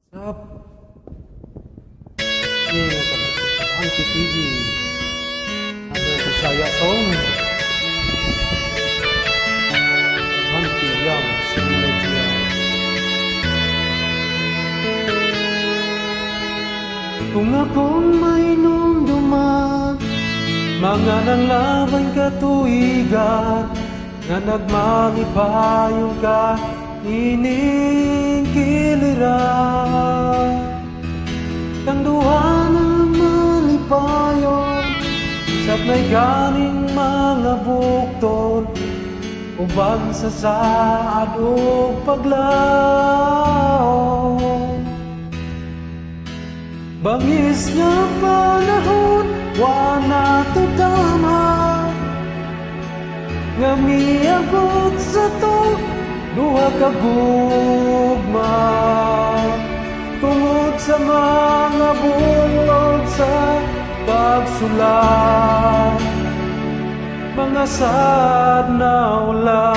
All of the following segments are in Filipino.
Sab, ini ang TV ada Bisaya Song, Hanti yang sila dia. Kung akong may nunduma, mga nanglaban katuigan, nga nagmangipayong ka ining kiliran. Kang duha na malipayon, sat may ganing mga bukton, uban sa saad o paglaon. Bangis nga panahon, wana to tama, nga miabot sa to duha ka gugma. Tungod sa mga bunog sa pagsulat, mga sad na ulan.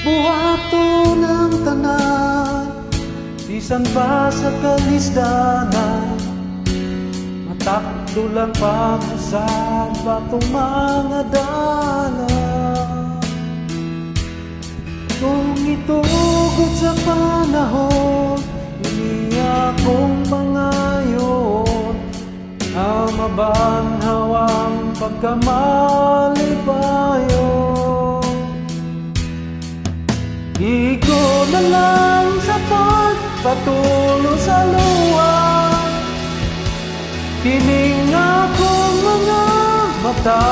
Buhato ng tanan, bisan pa sa kalisdanan, matakdo lang pamusan batong mga dana. Kung itugod sa panahon, hindi akong mangayon, ang mabanhawang pagkamalipayon. Iko na lang sa pagpatulo sa luwa, kining akong mga mata.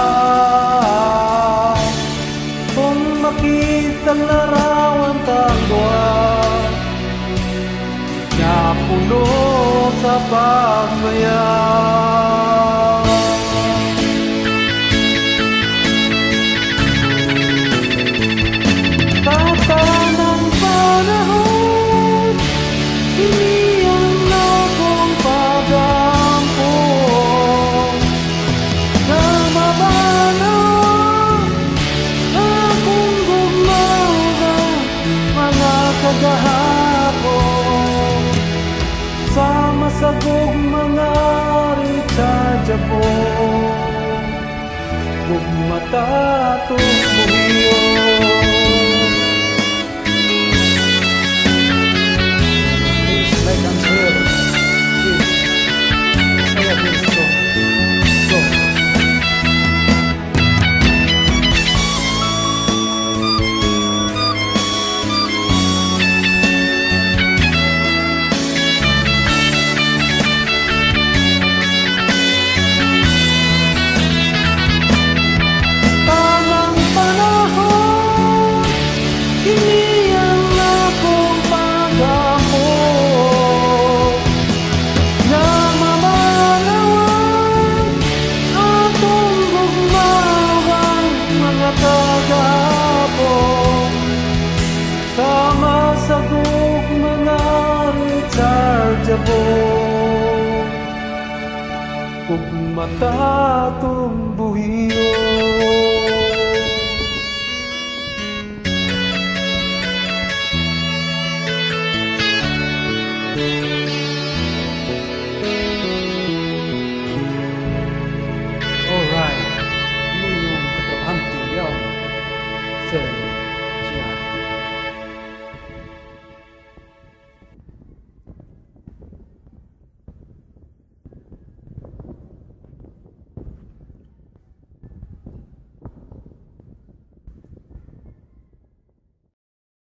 Kung makita larawan tangguan, napuno sa pagmaya. Ng panahon, iniyan akong pag-ampon, na mabanaw akong gumawa mga kagahapon, sama sa mga rechargeable, gugmata tumuyo. Like I'm here, please. Saya please go. Go. Tamang panahon, hindi ang akong pag-ampon, na mamanawan atong gugmawang mga kagahapon, sama sa mga rechargeable, ug mata tong buhiyo.